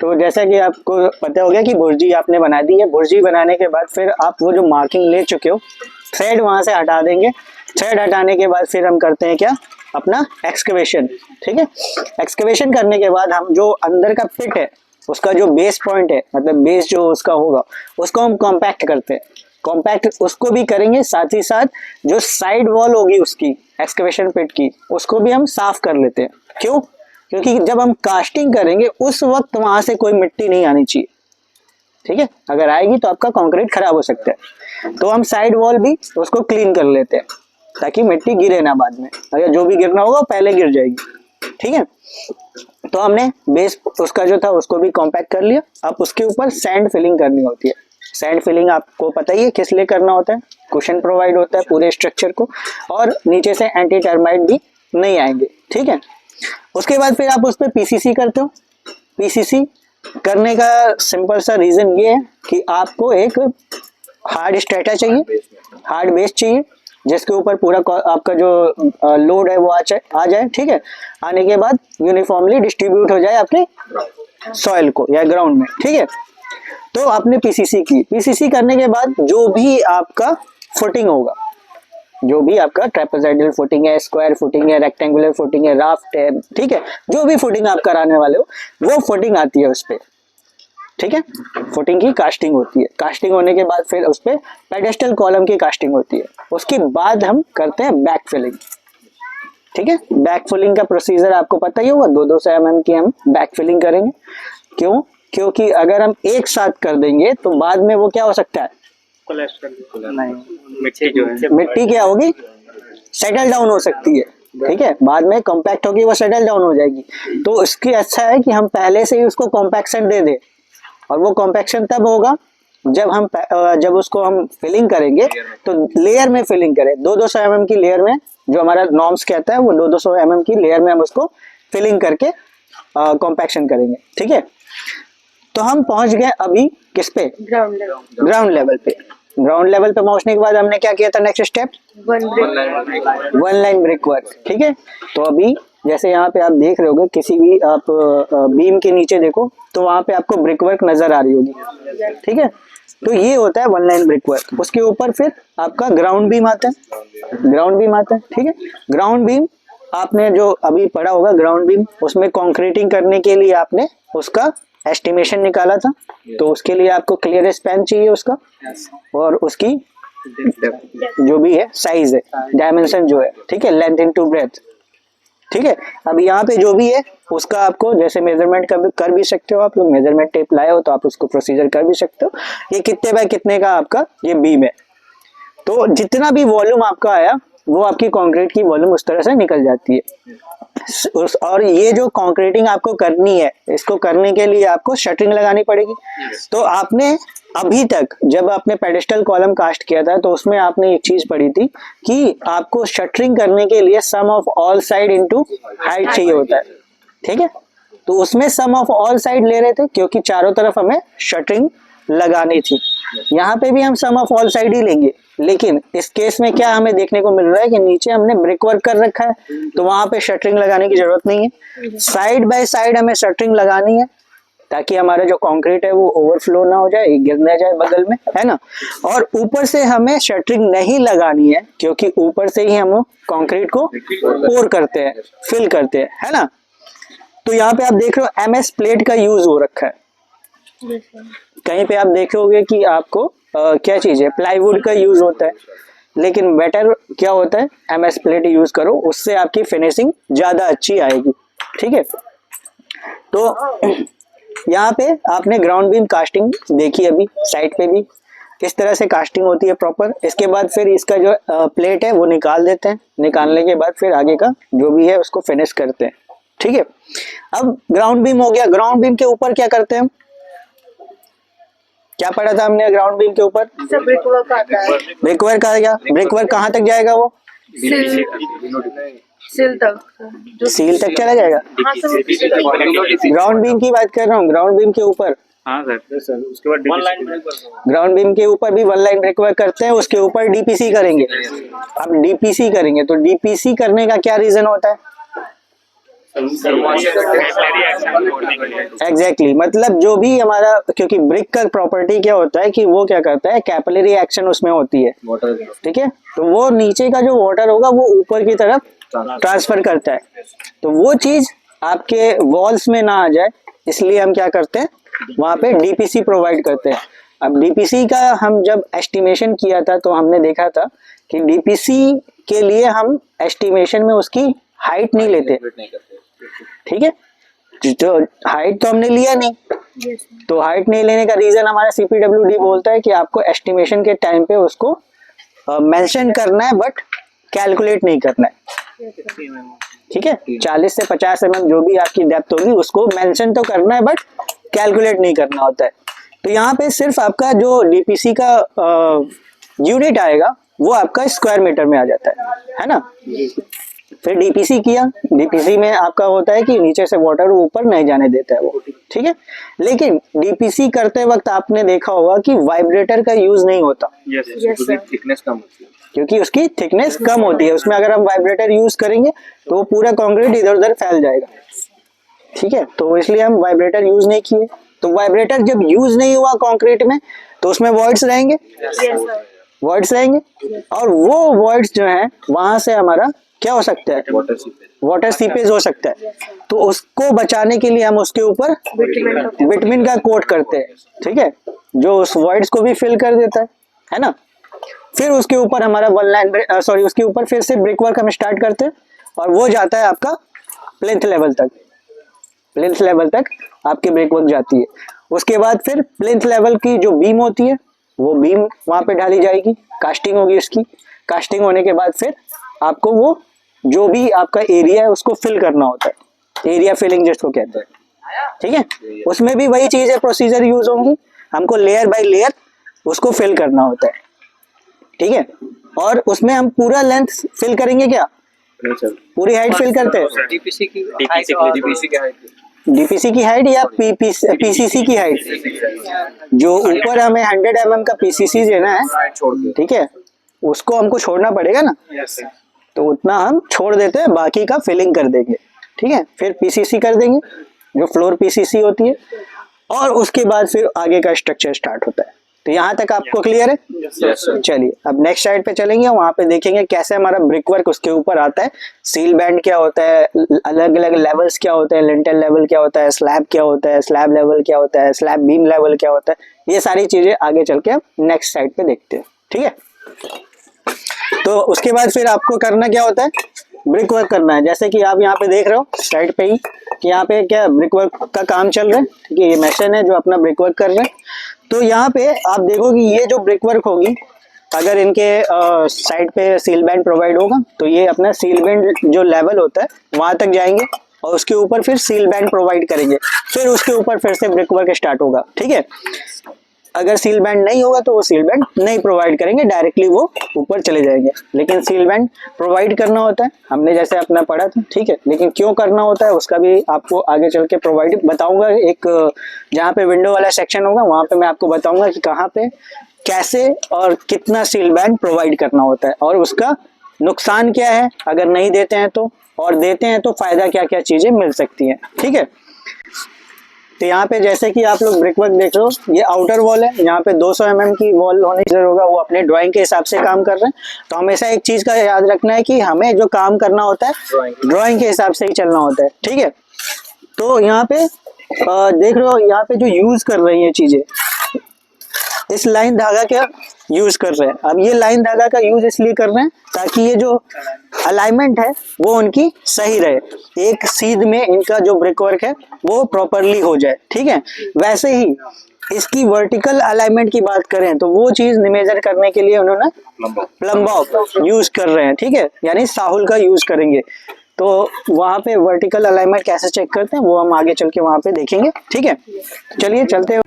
तो जैसा कि आपको पता हो गया कि भुर्जी आपने बना दी है। भुर्जी बनाने के बाद फिर आप वो जो मार्किंग ले चुके हो थ्रेड वहां से हटा देंगे। थ्रेड हटाने के बाद फिर हम करते हैं क्या, अपना एक्सकवेशन। ठीक है, एक्सकवेशन करने के बाद हम जो अंदर का पिट है उसका जो बेस पॉइंट है, मतलब बेस जो उसका होगा उसको हम कॉम्पैक्ट करते हैं। कॉम्पैक्ट उसको भी करेंगे, साथ ही साथ जो साइड वॉल होगी उसकी एक्सकवेशन पिट की उसको भी हम साफ कर लेते हैं। क्यों? क्योंकि जब हम कास्टिंग करेंगे उस वक्त वहां से कोई मिट्टी नहीं आनी चाहिए। ठीक है, अगर आएगी तो आपका कंक्रीट खराब हो सकता है। तो हम साइड वॉल भी उसको क्लीन कर लेते हैं ताकि मिट्टी गिरे ना बाद में, अगर जो भी गिरना होगा पहले गिर जाएगी। ठीक है, तो हमने बेस उसका जो था उसको भी कॉम्पैक्ट कर लिया। अब उसके ऊपर सैंड फिलिंग करनी होती है। सैंड फिलिंग आपको पता ही है किस लिए करना होता है, कुशन प्रोवाइड होता है पूरे स्ट्रक्चर को, और नीचे से एंटी टर्माइट भी नहीं आएंगे। ठीक है, उसके बाद फिर आप उस पर पीसीसी करते हो। पीसीसी करने का सिंपल सा रीजन ये है कि आपको एक हार्ड स्ट्रेटा चाहिए, हार्ड बेस चाहिए जिसके ऊपर पूरा आपका जो लोड है वो आ जाए। ठीक है, आने के बाद यूनिफॉर्मली डिस्ट्रीब्यूट हो जाए आपके सॉइल को या ग्राउंड में। ठीक है, तो आपने पीसीसी की। पीसीसी करने के बाद जो भी आपका फुटिंग होगा, जो भी आपका ट्रेपेजॉइडल फुटिंग है, स्क्वायर फुटिंग है, रेक्टेंगुलर फुटिंग है, राफ्ट है, ठीक है, जो भी फुटिंग आप कराने वाले हो वो फुटिंग आती है उस पे। ठीक है, फुटिंग की कास्टिंग होती है। कास्टिंग होने के बाद फिर उस पे पेडेस्टल कॉलम की कास्टिंग होती है। उसके बाद हम करते हैं बैक फिलिंग। ठीक है, बैक फिलिंग का प्रोसीजर आपको पता ही होगा, 2-2 mm की हम बैक फिलिंग करेंगे। क्यों? क्योंकि अगर हम एक साथ कर देंगे तो बाद में वो क्या हो सकता है, नहीं, मिट्टी क्या होगी, सेटल डाउन हो सकती है। ठीक है, बाद में कॉम्पैक्ट होगी वो सेटल डाउन हो जाएगी। तो इसकी अच्छा है कि हम पहले से ही उसको कॉम्पैक्शन दे दें, और वो कॉम्पैक्शन तब होगा जब उसको हम फिलिंग करेंगे तो लेयर में फिलिंग करें। 2-2 mm की लेयर में, जो हमारा नॉर्म्स कहता है वो 2-2 mm की लेयर में हम उसको फिलिंग करके कॉम्पैक्शन करेंगे। ठीक है, तो हम पहुंच गए अभी किस पे, ग्राउंड लेवल पे। ग्राउंड लेवल पे पहुंचने के बाद हमने क्या किया था, next step one line brick work. ठीक है, तो अभी जैसे यहाँ पे आप देख रहे होगे, किसी भी आप बीम के नीचे देखो तो वहां पे आपको ब्रिक वर्क नजर आ रही होगी। ठीक है, तो ये होता है वन लाइन ब्रिक वर्क। उसके ऊपर फिर आपका ग्राउंड बीम आता है, ग्राउंड बीम आता है। ठीक है, ग्राउंड बीम आपने जो अभी पढ़ा होगा, ग्राउंड बीम उसमें कॉन्क्रीटिंग करने के लिए आपने उसका एस्टिमेशन निकाला था। तो उसके लिए आपको क्लियर स्पैन चाहिए उसका, और उसकी जो भी है साइज है, डायमेंशन जो है, ठीक है, लेंथ इनटू ब्रेथ। ठीक है, अब यहाँ पे जो भी है उसका आपको जैसे मेजरमेंट कर भी सकते हो। आप लोग मेजरमेंट टेप लाए हो तो आप उसको प्रोसीजर कर भी सकते हो। ये कितने बाय कितने का आपका ये बीम है, तो जितना भी वॉल्यूम आपका आया वो आपकी कंक्रीट की वॉल्यूम उस तरह से निकल जाती है। और ये जो कंक्रीटिंग आपको करनी है, इसको करने के लिए आपको शटरिंग लगानी पड़ेगी। तो आपने अभी तक जब आपने पेडेस्टल कॉलम कास्ट किया था तो उसमें आपने एक चीज पढ़ी थी कि आपको शटरिंग करने के लिए sum of all side into height चाहिए होता है। ठीक है, तो उसमें सम ऑफ ऑल साइड ले रहे थे क्योंकि चारों तरफ हमें शटरिंग लगानी थी। यहाँ पे भी हम सम ऑफ ऑल साइड ही लेंगे, लेकिन इस केस में क्या हमें देखने को मिल रहा है कि नीचे हमने ब्रिक वर्क कर रखा है तो वहां पे शटरिंग लगाने की जरूरत नहीं है। साइड बाय साइड हमें शटरिंग लगानी है ताकि हमारा जो कंक्रीट है वो ओवरफ्लो ना हो जाए, गिर ना जाए बगल में, है ना। और ऊपर से हमें शटरिंग नहीं लगानी है क्योंकि ऊपर से ही हम कंक्रीट को पोर करते हैं, फिल करते हैं, है ना। तो यहाँ पे आप देख रहे हो MS प्लेट का यूज हो रखा है। कहीं पे आप देखोगे कि आपको क्या चीज है, प्लाईवुड का यूज होता है, लेकिन बेटर क्या होता है, MS प्लेट यूज करो, उससे आपकी फिनिशिंग ज्यादा अच्छी आएगी। ठीक है, तो यहाँ पे आपने ग्राउंड बीम कास्टिंग देखी अभी, साइड पे भी इस तरह से कास्टिंग होती है प्रॉपर। इसके बाद फिर इसका जो प्लेट है वो निकाल देते हैं। निकालने के बाद फिर आगे का जो भी है उसको फिनिश करते हैं। ठीक है, अब ग्राउंड बीम हो गया। ग्राउंड बीम के ऊपर क्या करते हैं हम, क्या पढ़ा था हमने ग्राउंड बीम के ऊपर, ब्रिक वर्क आता है। ब्रिक वर्क आ गया। ब्रिक वर्क कहाँ तक जाएगा, वो सील तक, सील तक चला जाएगा। ग्राउंड बीम की बात कर रहा हूँ, ग्राउंड बीम के ऊपर, हाँ सर, उसके बाद ग्राउंड बीम के ऊपर भी वन लाइन ब्रिक वर्क करते हैं, उसके ऊपर DPC करेंगे। अब DPC करेंगे तो DPC करने का क्या रीजन होता है, एग्जैक्टली मतलब जो भी हमारा, क्योंकि ब्रिक का प्रॉपर्टी क्या होता है कि वो क्या करता है, कैपिलरी एक्शन उसमें होती है, ठीक है। तो वो नीचे का जो वाटर होगा वो ऊपर की तरफ ट्रांसफर करता है, तो वो चीज आपके वॉल्स में ना आ जाए, इसलिए हम क्या करते हैं, वहां पे डीपीसी प्रोवाइड करते हैं। अब डीपीसी का हम जब एस्टिमेशन किया था तो हमने देखा था कि डीपीसी के लिए हम एस्टिमेशन में उसकी हाइट नहीं लेते, ठीक है। तो हाइट तो हमने लिया नहीं, तो हाइट नहीं लेने का रीजन हमारा सीपीडब्ल्यूडी बोलता है कि आपको एस्टिमेशन के टाइम पे उसको मेंशन करना है बट कैलकुलेट नहीं करना है, ठीक है। 40 से 50 mm जो भी आपकी डेप्थ होगी उसको मेंशन तो करना है बट कैलकुलेट नहीं करना होता है। तो यहाँ पे सिर्फ आपका जो डीपीसी का यूनिट आएगा वो आपका स्क्वायर मीटर में आ जाता है ना। फिर डीपीसी किया, डीपीसी में आपका होता है कि नीचे से वाटर ऊपर नहीं जाने देता है वो, ठीक है। लेकिन डीपीसी करते वक्त आपने देखा होगा कि वाइब्रेटर का यूज नहीं होता, थिकनेस कम होती है, क्योंकि उसकी थिकनेस कम होती है। उसमें अगर हम वाइब्रेटर यूज करेंगे तो वो पूरा कंक्रीट इधर उधर फैल जाएगा, ठीक है। तो इसलिए हम वाइब्रेटर यूज नहीं किए। तो वाइब्रेटर जब यूज नहीं हुआ कंक्रीट में तो उसमें वॉइड्स रहेंगे, वॉइड्स रहेंगे, और वो वॉइड्स जो है वहां से हमारा क्या हो सकता है, वाटर सीपेज हो सकता है। तो उसको बचाने के लिए हम उसके ऊपर बिटमिन का कोट करते हैं, ठीक है, जो उस वॉइड्स को भी फिल कर देता है ना। फिर उसके ऊपर हमारा उसके ऊपर फिर से ब्रिक वर्क हम स्टार्ट करते हैं और वो जाता है आपका प्लिंथ लेवल तक, प्लिंथ लेवल तक आपकी ब्रिक वर्क जाती है। उसके बाद फिर प्लिंथ लेवल की जो बीम होती है वो बीम वहां पे ढाली जाएगी, कास्टिंग होगी उसकी, कास्टिंग होने के बाद फिर आपको वो जो भी आपका एरिया है उसको फिल करना होता है, एरिया फिलिंग जिसको कहते हैं, ठीक है। उसमें भी वही चीज है, प्रोसीजर यूज होंगी, हमको लेयर बाय लेयर उसको फिल करना होता है, ठीक है। और उसमें हम पूरा लेंथ फिल करेंगे क्या, पूरी हाइट फिल करते हैं, डीपीसी की हाइट या पीसीसी की हाइट, जो ऊपर हमें 100 mm का पीसीसी देना है, ठीक है, उसको हमको छोड़ना पड़ेगा ना, तो उतना हम छोड़ देते हैं, बाकी का फिलिंग कर देंगे, ठीक है। फिर पीसीसी कर देंगे जो फ्लोर पीसीसी होती है, और उसके बाद फिर आगे का स्ट्रक्चर स्टार्ट होता है। तो यहाँ तक आपको क्लियर है? चलिए अब नेक्स्ट साइड पे चलेंगे, वहां पे देखेंगे कैसे हमारा ब्रिक वर्क उसके ऊपर आता है, सील बैंड क्या होता है, अलग अलग लेवल्स क्या होते हैं, लिंटल लेवल क्या होता है, स्लैब क्या होता है, स्लैब लेवल क्या होता है, स्लैब बीम लेवल क्या होता है, ये सारी चीजें आगे चल के हम नेक्स्ट साइड पे देखते हैं, ठीक है। तो उसके बाद फिर आपको करना क्या होता है, ब्रिक वर्क करना है। जैसे कि आप यहाँ पे देख रहे हो साइड पे ही कि यहाँ पे क्या ब्रिक वर्क का काम चल रहा है, ठीक है, ये मैसन है जो अपना ब्रिक वर्क कर रहे हैं। तो यहाँ पे आप देखोगे ये जो ब्रिक वर्क होगी, अगर इनके साइड पे सील बैंड प्रोवाइड होगा तो ये अपना सील बैंड जो लेवल होता है वहां तक जाएंगे और उसके ऊपर फिर सील बैंड प्रोवाइड करेंगे, फिर उसके ऊपर फिर से ब्रिक वर्क स्टार्ट होगा, ठीक है। अगर सील बैंड नहीं होगा तो वो सील बैंड नहीं प्रोवाइड करेंगे, डायरेक्टली वो ऊपर चले जाएंगे। लेकिन सील बैंड प्रोवाइड करना होता है, हमने जैसे अपना पढ़ा था, ठीक है। लेकिन क्यों करना होता है उसका भी आपको आगे चल के प्रोवाइड बताऊंगा, एक जहाँ पे विंडो वाला सेक्शन होगा वहां पे मैं आपको बताऊंगा कि कहाँ पे कैसे और कितना सील बैंड प्रोवाइड करना होता है और उसका नुकसान क्या है अगर नहीं देते हैं तो, और देते हैं तो फायदा क्या क्या चीजें मिल सकती है, ठीक है। तो यहाँ पे जैसे कि आप लोग ब्रिक वर्क देख रहे हो, ये आउटर वॉल है, यहाँ पे 200 mm की वॉल होनी जरूर होगा, वो अपने ड्राइंग के हिसाब से काम कर रहे हैं। तो हमेशा एक चीज का याद रखना है कि हमें जो काम करना होता है ड्राइंग के हिसाब से ही चलना होता है, ठीक है। तो यहाँ पे देख रहे हो, यहाँ पे जो यूज कर रही है चीजें, इस लाइन धागा का यूज कर रहे हैं। अब ये लाइन धागा का यूज इसलिए कर रहे हैं ताकि ये जो अलाइनमेंट है वो उनकी सही रहे, एक सीध में इनका जो ब्रिक वर्क है वो प्रॉपरली हो जाए, ठीक है। वैसे ही इसकी वर्टिकल अलाइनमेंट की बात करें तो वो चीज मेजर करने के लिए उन्होंने प्लम्बा यूज कर रहे हैं, ठीक है, यानी साहुल का यूज करेंगे। तो वहां पे वर्टिकल अलाइनमेंट कैसे चेक करते हैं वो हम आगे चल के वहां पे देखेंगे, ठीक है। चलिए चलते हैं।